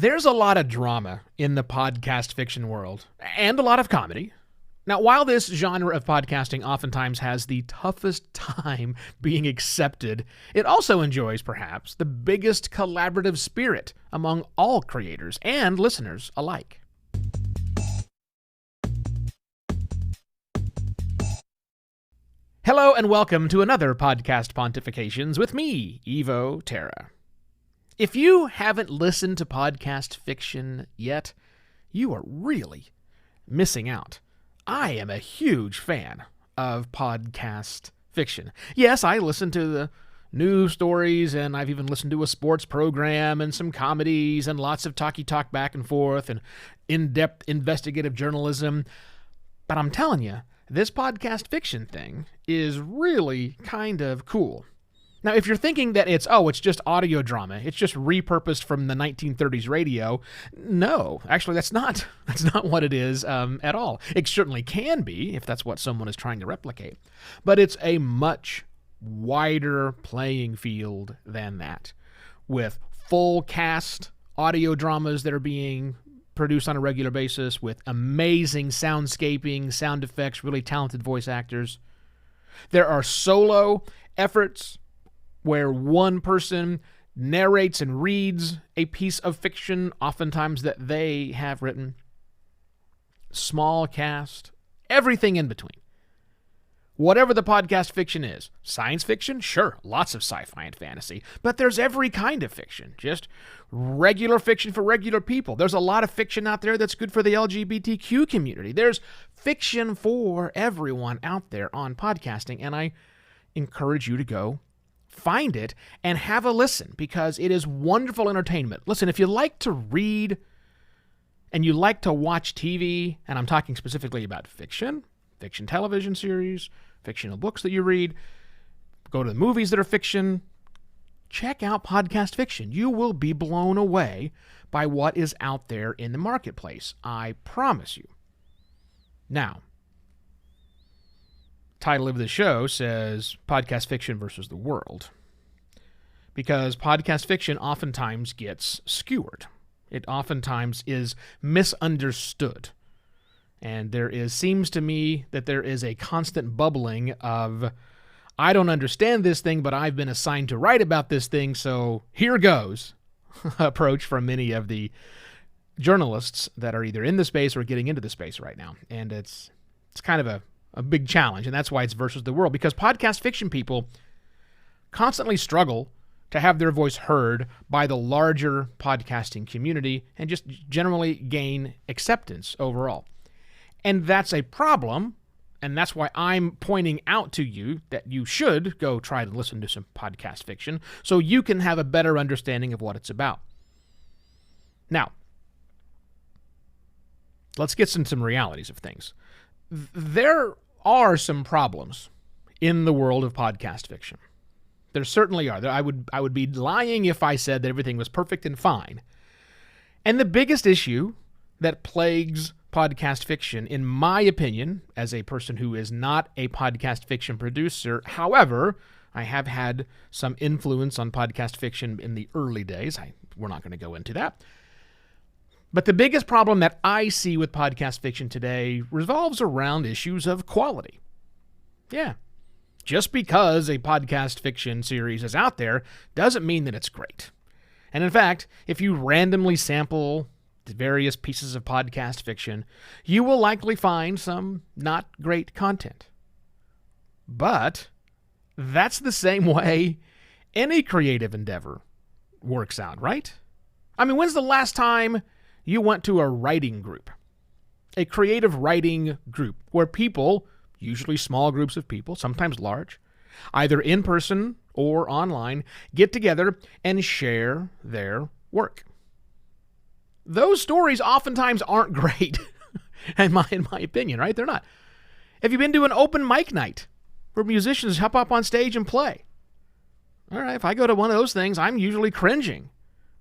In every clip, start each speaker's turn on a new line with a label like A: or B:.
A: There's a lot of drama in the podcast fiction world, and a lot of comedy. Now, while this genre of podcasting oftentimes has the toughest time being accepted, it also enjoys, perhaps, the biggest collaborative spirit among all creators and listeners alike. Hello and welcome to another Podcast Pontifications with me, Evo Terra. If you haven't listened to podcast fiction yet, you are really missing out. I am a huge fan of podcast fiction. Yes, I listen to the news stories, and I've even listened to a sports program and some comedies and lots of talky talk back and forth and in-depth investigative journalism. But I'm telling you, this podcast fiction thing is really kind of cool. Now, if you're thinking that it's just audio drama, it's just repurposed from the 1930s radio, no, actually that's not what it is at all. It certainly can be, if that's what someone is trying to replicate, but it's a much wider playing field than that, with full cast audio dramas that are being produced on a regular basis, with amazing soundscaping, sound effects, really talented voice actors. There are solo efforts where one person narrates and reads a piece of fiction, oftentimes that they have written. Small cast, everything in between. Whatever the podcast fiction is. Science fiction? Sure, lots of sci-fi and fantasy. But there's every kind of fiction. Just regular fiction for regular people. There's a lot of fiction out there that's good for the LGBTQ community. There's fiction for everyone out there on podcasting, and I encourage you to go find it and have a listen, because it is wonderful entertainment. Listen, if you like to read and you like to watch TV, and I'm talking specifically about fiction television series, fictional books that you read, go to the movies that are fiction, check out podcast fiction. You will be blown away by what is out there in the marketplace. I promise you. Now, title of the show says podcast fiction versus the world, because podcast fiction oftentimes gets skewered. It oftentimes is misunderstood. And seems to me that there is a constant bubbling of, I don't understand this thing, but I've been assigned to write about this thing, so here goes, approach from many of the journalists that are either in the space or getting into the space right now. And it's kind of a big challenge, and that's why it's versus the world, because podcast fiction people constantly struggle to have their voice heard by the larger podcasting community and just generally gain acceptance overall. And that's a problem, and that's why I'm pointing out to you that you should go try to listen to some podcast fiction so you can have a better understanding of what it's about. Now, let's get into some realities of things. There are some problems in the world of podcast fiction. There certainly are. I would be lying if I said that everything was perfect and fine. And the biggest issue that plagues podcast fiction, in my opinion, as a person who is not a podcast fiction producer, however, I have had some influence on podcast fiction in the early days. We're not going to go into that. But the biggest problem that I see with podcast fiction today revolves around issues of quality. Yeah. Just because a podcast fiction series is out there doesn't mean that it's great. And in fact, if you randomly sample the various pieces of podcast fiction, you will likely find some not great content. But that's the same way any creative endeavor works out, right? I mean, when's the last time you went to a writing group, a creative writing group, where people, usually small groups of people, sometimes large, either in person or online, get together and share their work? Those stories oftentimes aren't great, in my opinion, right? They're not. Have you been to an open mic night where musicians hop up on stage and play? All right, if I go to one of those things, I'm usually cringing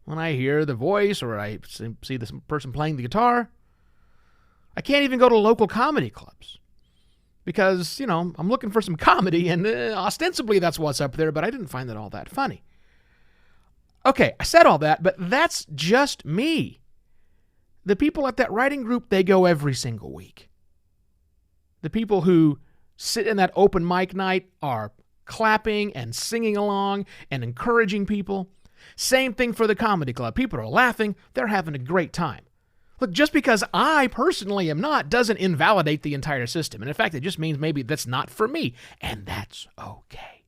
A: when I hear the voice or I see this person playing the guitar. I can't even go to local comedy clubs because, I'm looking for some comedy, and ostensibly that's what's up there, but I didn't find that all that funny. Okay, I said all that, but that's just me. The people at that writing group, they go every single week. The people who sit in that open mic night are clapping and singing along and encouraging people. Same thing for the comedy club. People are laughing. They're having a great time. Look, just because I personally am not doesn't invalidate the entire system. And in fact, it just means maybe that's not for me. And that's okay.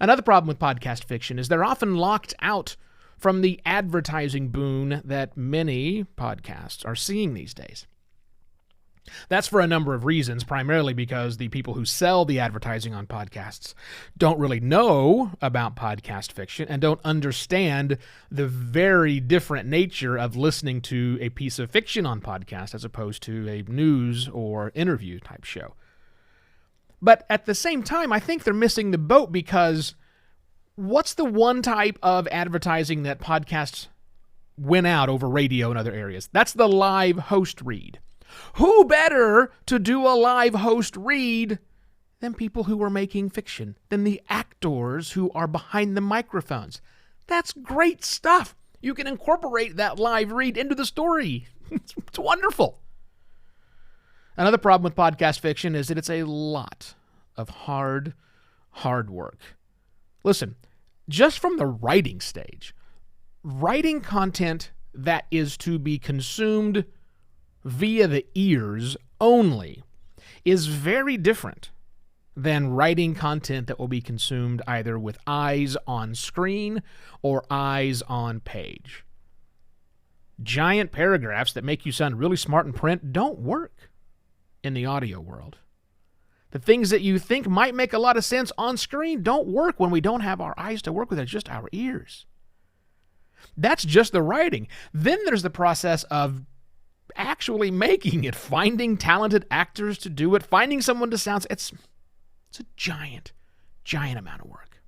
A: Another problem with podcast fiction is they're often locked out from the advertising boon that many podcasts are seeing these days. That's for a number of reasons, primarily because the people who sell the advertising on podcasts don't really know about podcast fiction and don't understand the very different nature of listening to a piece of fiction on podcast as opposed to a news or interview type show. But at the same time, I think they're missing the boat because what's the one type of advertising that podcasts win out over radio and other areas? That's the live host read. Who better to do a live host read than people who are making fiction, than the actors who are behind the microphones? That's great stuff. You can incorporate that live read into the story. It's wonderful. Another problem with podcast fiction is that it's a lot of hard work. Listen, just from the writing stage, writing content that is to be consumed via the ears only is very different than writing content that will be consumed either with eyes on screen or eyes on page. Giant paragraphs that make you sound really smart in print don't work in the audio world. The things that you think might make a lot of sense on screen don't work when we don't have our eyes to work with, it's just our ears. That's just the writing. Then there's the process of actually making it, finding talented actors to do it, finding someone to sound. It's a giant amount of work.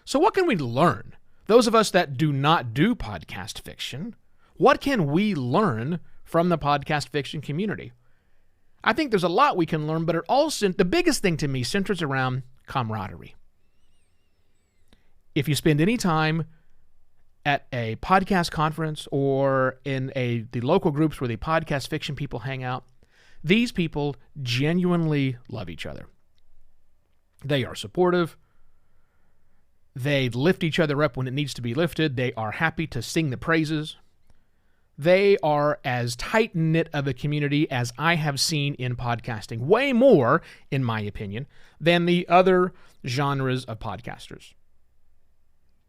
A: So what can we learn? Those of us that do not do podcast fiction, what can we learn from the podcast fiction community? I think there's a lot we can learn, but it also, the biggest thing to me centers around camaraderie. If you spend any time at a podcast conference or in the local groups where the podcast fiction people hang out, these people genuinely love each other. They are supportive. They lift each other up when it needs to be lifted. They are happy to sing the praises. They are as tight-knit of a community as I have seen in podcasting. Way more, in my opinion, than the other genres of podcasters.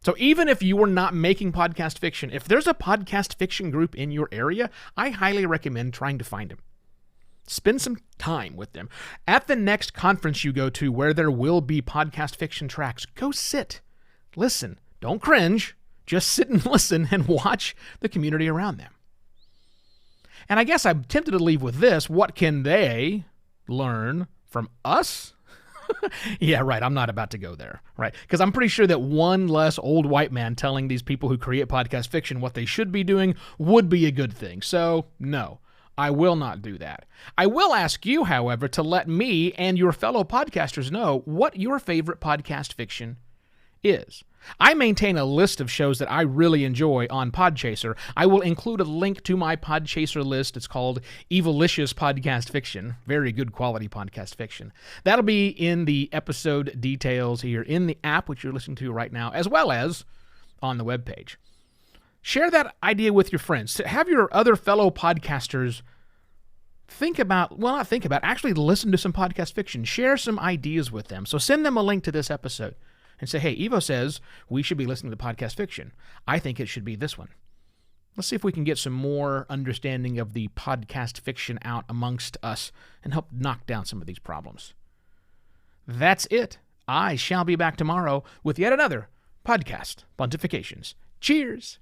A: So even if you are not making podcast fiction, if there's a podcast fiction group in your area, I highly recommend trying to find them. Spend some time with them. At the next conference you go to where there will be podcast fiction tracks, go sit, listen, don't cringe, just sit and listen and watch the community around them. And I guess I'm tempted to leave with this. What can they learn from us? Yeah, right. I'm not about to go there, right? Because I'm pretty sure that one less old white man telling these people who create podcast fiction what they should be doing would be a good thing. So, no, I will not do that. I will ask you, however, to let me and your fellow podcasters know what your favorite podcast fiction is. I maintain a list of shows that I really enjoy on Podchaser. I will include a link to my Podchaser list. It's called Evilicious Podcast Fiction. Very good quality podcast fiction. That'll be in the episode details here in the app, which you're listening to right now, as well as on the webpage. Share that idea with your friends. Have your other fellow podcasters actually listen to some podcast fiction. Share some ideas with them. So send them a link to this episode. And say, hey, Evo says we should be listening to podcast fiction. I think it should be this one. Let's see if we can get some more understanding of the podcast fiction out amongst us and help knock down some of these problems. That's it. I shall be back tomorrow with yet another podcast Pontifications. Cheers.